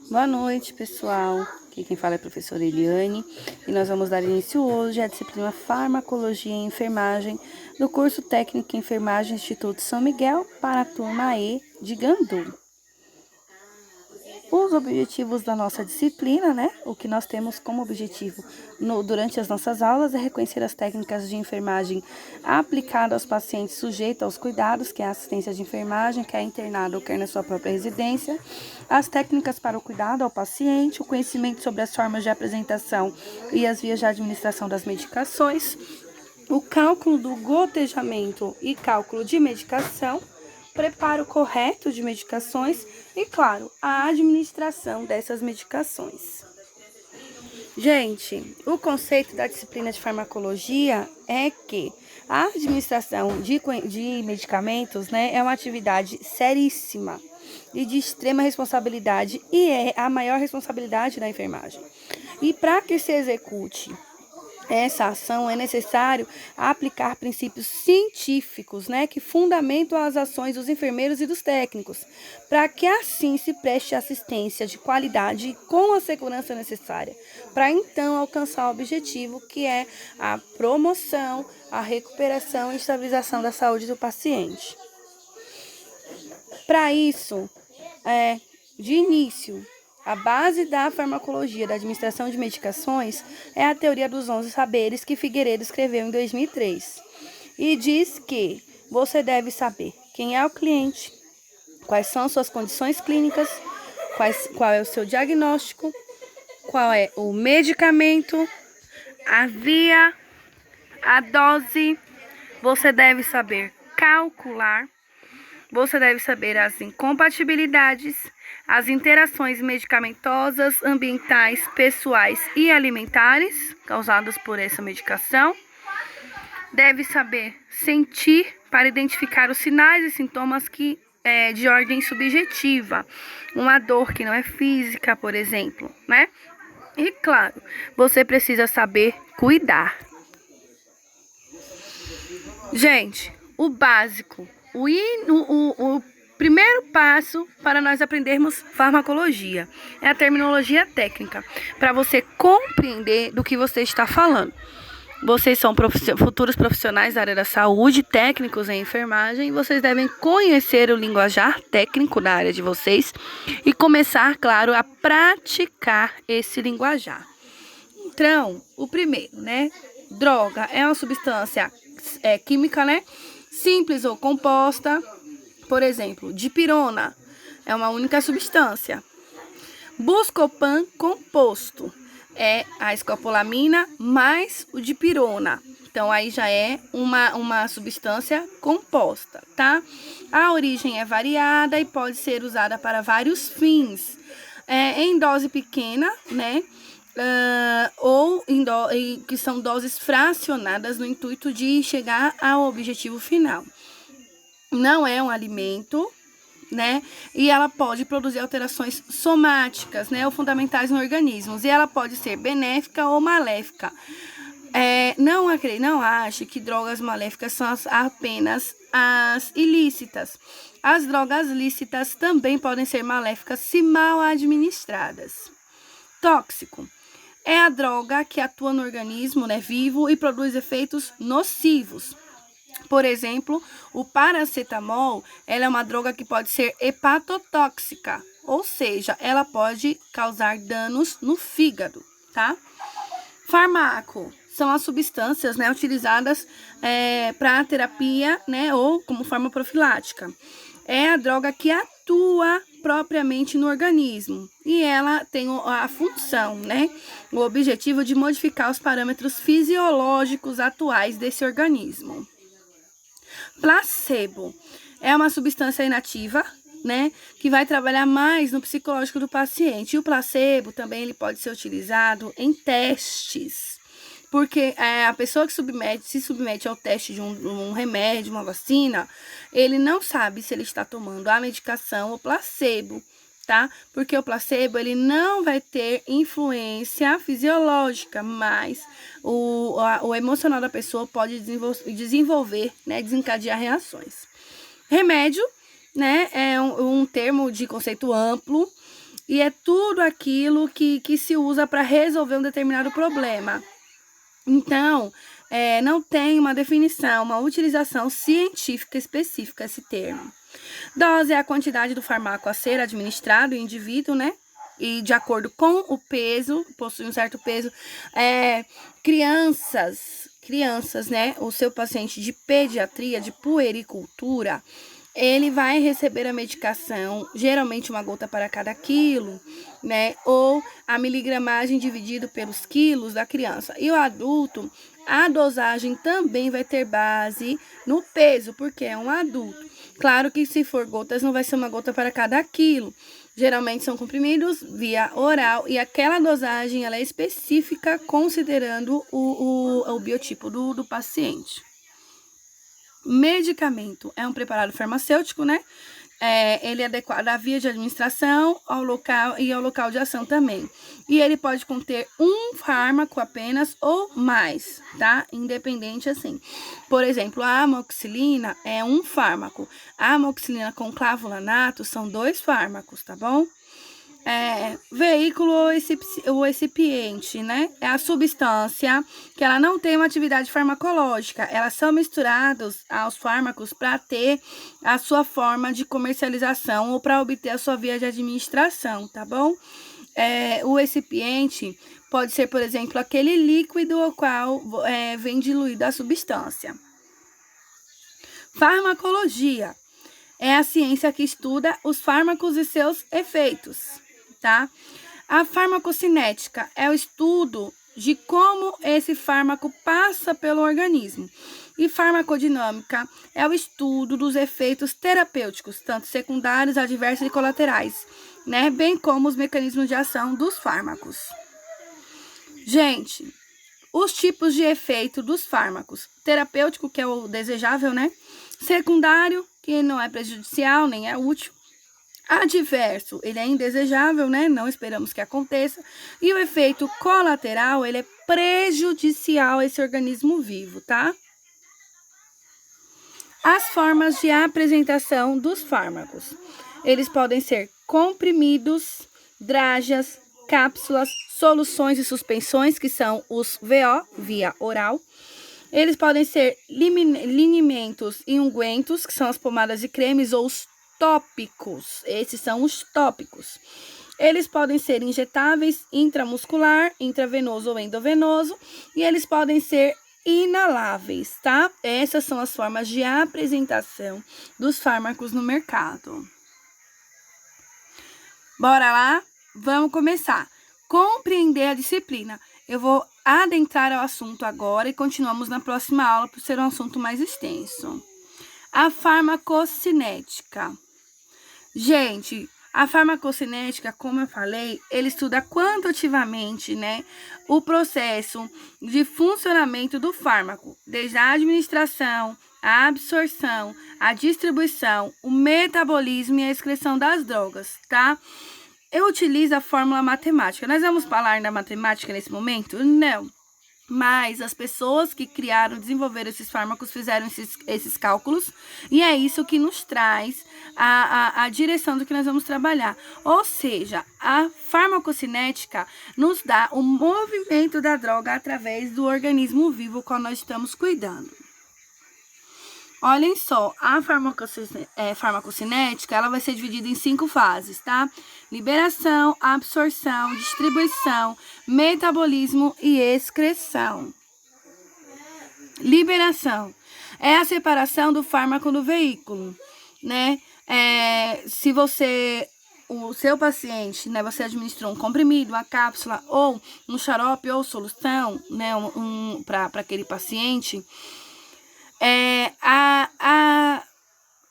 Boa noite, pessoal. Aqui quem fala é a professora Eliane e nós vamos dar início hoje à disciplina Farmacologia e Enfermagem do curso Técnico em Enfermagem Instituto São Miguel para a turma E de Gandu. Os objetivos da nossa disciplina, né? O que nós temos como objetivo durante as nossas aulas é reconhecer as técnicas de enfermagem aplicadas aos pacientes sujeitos aos cuidados, que é a assistência de enfermagem, quer internado ou quer na sua própria residência, as técnicas para o cuidado ao paciente, o conhecimento sobre as formas de apresentação e as vias de administração das medicações, o cálculo do gotejamento e cálculo de medicação, preparo correto de medicações e, claro, a administração dessas medicações. Gente, o conceito da disciplina de farmacologia é que a administração de medicamentos, né, é uma atividade seríssima e de extrema responsabilidade e é a maior responsabilidade da enfermagem. E para que se execute essa ação, é necessário aplicar princípios científicos, né, que fundamentam as ações dos enfermeiros e dos técnicos, para que assim se preste assistência de qualidade com a segurança necessária, para então alcançar o objetivo que é a promoção, a recuperação e estabilização da saúde do paciente. Para isso, de início, a base da farmacologia da administração de medicações é a teoria dos 11 saberes que Figueiredo escreveu em 2003. E diz que você deve saber quem é o cliente, quais são suas condições clínicas, qual é o seu diagnóstico, qual é o medicamento, a via, a dose. Você deve saber calcular. Você deve saber as incompatibilidades, as interações medicamentosas, ambientais, pessoais e alimentares causadas por essa medicação. Deve saber sentir para identificar os sinais e sintomas de ordem subjetiva, uma dor que não é física, por exemplo, né? E claro, você precisa saber cuidar. Gente, o básico. O primeiro passo para nós aprendermos farmacologia é a terminologia técnica, para você compreender do que você está falando. Vocês são futuros profissionais da área da saúde, técnicos em enfermagem, e vocês devem conhecer o linguajar técnico da área de vocês e começar, claro, a praticar esse linguajar. Então, o primeiro, né? Droga é uma substância química, né? Simples ou composta, por exemplo, dipirona é uma única substância. Buscopan composto é a escopolamina mais o dipirona. Então, aí já é uma substância composta, tá? A origem é variada e pode ser usada para vários fins. Em dose pequena, né? Que são doses fracionadas no intuito de chegar ao objetivo final. Não é um alimento, né? E ela pode produzir alterações somáticas, né? Ou fundamentais no organismo. E ela pode ser benéfica ou maléfica. Não ache que drogas maléficas são apenas as ilícitas. As drogas lícitas também podem ser maléficas se mal administradas. Tóxico é a droga que atua no organismo, né, vivo e produz efeitos nocivos. Por exemplo, o paracetamol, ela é uma droga que pode ser hepatotóxica, ou seja, ela pode causar danos no fígado, tá? Fármaco são as substâncias, né, utilizadas para terapia, né, ou como forma profilática. É a droga que atua propriamente no organismo e ela tem a função, né, o objetivo de modificar os parâmetros fisiológicos atuais desse organismo. Placebo é uma substância inativa, né, que vai trabalhar mais no psicológico do paciente. E o placebo também ele pode ser utilizado em testes, porque a pessoa que se submete ao teste de um remédio, uma vacina, ele não sabe se ele está tomando a medicação ou placebo, tá? Porque o placebo ele não vai ter influência fisiológica, mas o emocional da pessoa pode desenvolver, né, desencadear reações. Remédio, né, é um termo de conceito amplo e é tudo aquilo que se usa para resolver um determinado problema. Então, não tem uma definição, uma utilização científica específica esse termo. Dose é a quantidade do fármaco a ser administrado em indivíduo, né? E de acordo com o peso, possui um certo peso. Crianças, né? O seu paciente de pediatria, de puericultura, ele vai receber a medicação, geralmente uma gota para cada quilo, né? Ou a miligramagem dividido pelos quilos da criança. E o adulto, a dosagem também vai ter base no peso, porque é um adulto. Claro que se for gotas, não vai ser uma gota para cada quilo. Geralmente são comprimidos via oral e aquela dosagem ela é específica considerando o biotipo do paciente. Medicamento é um preparado farmacêutico, né? Ele é adequado à via de administração, ao local e ao local de ação também. E ele pode conter um fármaco apenas ou mais, tá? Independente assim. Por exemplo, a amoxicilina é um fármaco. A amoxicilina com clavulanato são 2 fármacos, tá bom? Veículo ou recipiente, né? É a substância que ela não tem uma atividade farmacológica. Elas são misturadas aos fármacos para ter a sua forma de comercialização ou para obter a sua via de administração, tá bom? O recipiente pode ser, por exemplo, aquele líquido ao qual vem diluída a substância. Farmacologia é a ciência que estuda os fármacos e seus efeitos, tá? A farmacocinética é o estudo de como esse fármaco passa pelo organismo. E farmacodinâmica é o estudo dos efeitos terapêuticos, tanto secundários, adversos e colaterais, né? Bem como os mecanismos de ação dos fármacos. Gente, os tipos de efeito dos fármacos. Terapêutico, que é o desejável, né? Secundário, que não é prejudicial, nem é útil. Adverso, ele é indesejável, né? Não esperamos que aconteça. E o efeito colateral, ele é prejudicial a esse organismo vivo, tá? As formas de apresentação dos fármacos. Eles podem ser comprimidos, drágeas, cápsulas, soluções e suspensões, que são os VO, via oral. Eles podem ser linimentos e ungüentos, que são as pomadas e cremes, ou os tópicos. Esses são os tópicos. Eles podem ser injetáveis, intramuscular, intravenoso ou endovenoso, e eles podem ser inaláveis, tá? Essas são as formas de apresentação dos fármacos no mercado. Bora lá? Vamos começar. Compreender a disciplina. Eu vou adentrar ao assunto agora e continuamos na próxima aula por ser um assunto mais extenso. A farmacocinética. Gente, a farmacocinética, como eu falei, ele estuda quantitativamente, né, o processo de funcionamento do fármaco, desde a administração, a absorção, a distribuição, o metabolismo e a excreção das drogas, tá? Eu utilizo a fórmula matemática. Nós vamos falar da matemática nesse momento? Não. Mas as pessoas que criaram, desenvolveram esses fármacos, fizeram esses cálculos, e é isso que nos traz a direção do que nós vamos trabalhar. Ou seja, a farmacocinética nos dá o movimento da droga através do organismo vivo qual nós estamos cuidando. Olhem só, a farmacocinética, ela vai ser dividida em 5 fases, tá? Liberação, absorção, distribuição, metabolismo e excreção. Liberação é a separação do fármaco do veículo, né? Se o seu paciente, né, você administrou um comprimido, uma cápsula ou um xarope ou solução, né, para aquele paciente,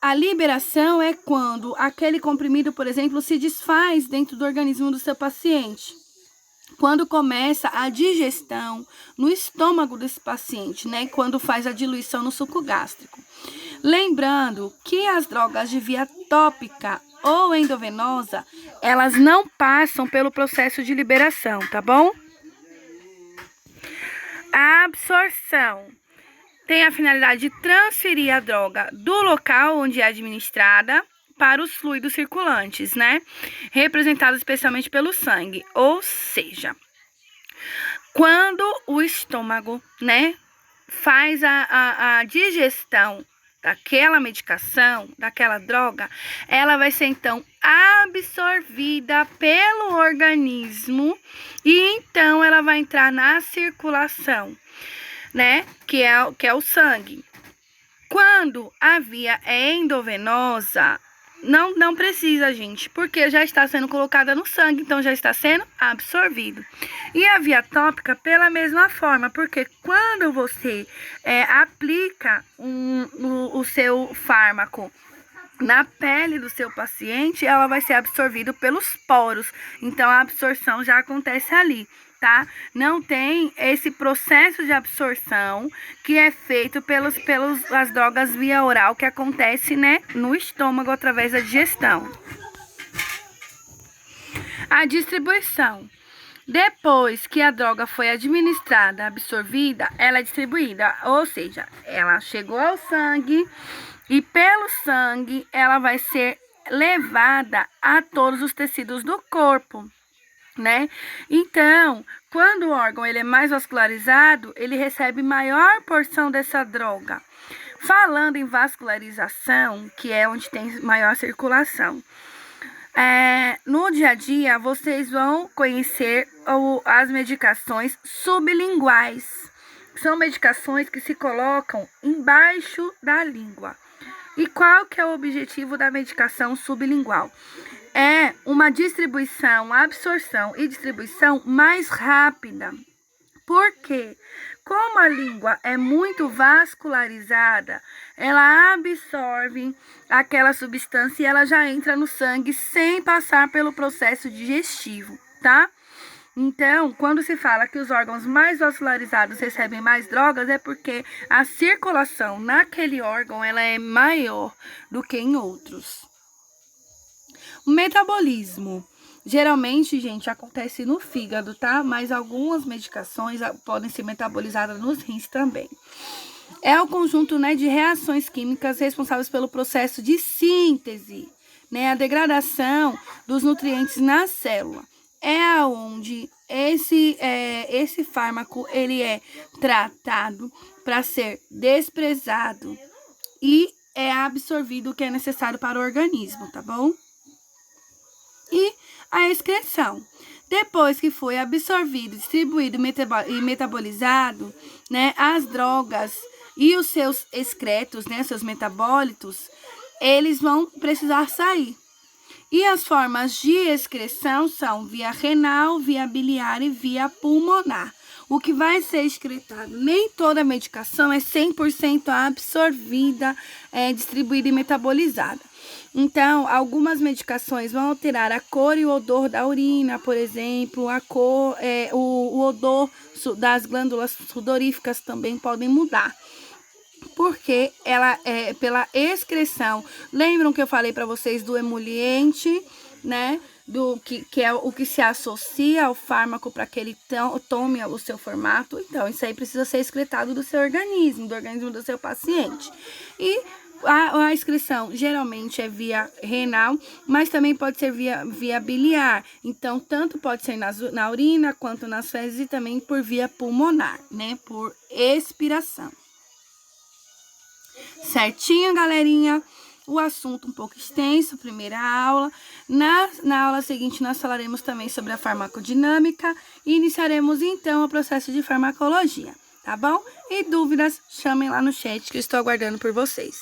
a liberação é quando aquele comprimido, por exemplo, se desfaz dentro do organismo do seu paciente. Quando começa a digestão no estômago desse paciente, né? Quando faz a diluição no suco gástrico. Lembrando que as drogas de via tópica ou endovenosa, elas não passam pelo processo de liberação, tá bom? A absorção tem a finalidade de transferir a droga do local onde é administrada para os fluidos circulantes, né? Representados especialmente pelo sangue. Ou seja, quando o estômago, né, faz a digestão daquela medicação, daquela droga, ela vai ser então absorvida pelo organismo e então ela vai entrar na circulação, né, que é o sangue. Quando a via é endovenosa, não precisa, gente, porque já está sendo colocada no sangue, então já está sendo absorvido. E a via tópica, pela mesma forma, porque quando você aplica o seu fármaco na pele do seu paciente, ela vai ser absorvida pelos poros, então a absorção já acontece ali, tá? Não tem esse processo de absorção que é feito pelas drogas via oral, que acontece, né, no estômago através da digestão. A distribuição. Depois que a droga foi administrada, absorvida, ela é distribuída, ou seja, ela chegou ao sangue e pelo sangue ela vai ser levada a todos os tecidos do corpo, né? Então, quando o órgão ele é mais vascularizado, ele recebe maior porção dessa droga. Falando em vascularização, que é onde tem maior circulação, no dia a dia vocês vão conhecer as medicações sublinguais. São medicações que se colocam embaixo da língua. E qual que é o objetivo da medicação sublingual? É uma distribuição, absorção e distribuição mais rápida. Por quê? Como a língua é muito vascularizada, ela absorve aquela substância e ela já entra no sangue sem passar pelo processo digestivo, tá? Então, quando se fala que os órgãos mais vascularizados recebem mais drogas, é porque a circulação naquele órgão ela é maior do que em outros. O metabolismo. Geralmente, gente, acontece no fígado, tá? Mas algumas medicações podem ser metabolizadas nos rins também. É o conjunto, né, de reações químicas responsáveis pelo processo de síntese, né? A degradação dos nutrientes na célula. É onde esse fármaco ele é tratado para ser desprezado e é absorvido o que é necessário para o organismo, tá bom? E a excreção. Depois que foi absorvido, distribuído e metabolizado, né, as drogas e os seus excretos, né, seus metabólitos, eles vão precisar sair. E as formas de excreção são via renal, via biliar e via pulmonar. O que vai ser excretado, nem toda medicação é 100% absorvida, distribuída e metabolizada. Então, algumas medicações vão alterar a cor e o odor da urina, por exemplo, a cor, o odor das glândulas sudoríficas também podem mudar. Porque ela é pela excreção. Lembram que eu falei para vocês do emoliente, né? Do que é o que se associa ao fármaco para que ele tome o seu formato. Então, isso aí precisa ser excretado do seu organismo, do organismo do seu paciente. E a excreção geralmente é via renal, mas também pode ser via biliar. Então, tanto pode ser na urina quanto nas fezes e também por via pulmonar, né? Por expiração. Certinho, galerinha? O assunto um pouco extenso, primeira aula. Na aula seguinte, nós falaremos também sobre a farmacodinâmica e iniciaremos, então, o processo de farmacologia, tá bom? E dúvidas, chamem lá no chat que eu estou aguardando por vocês.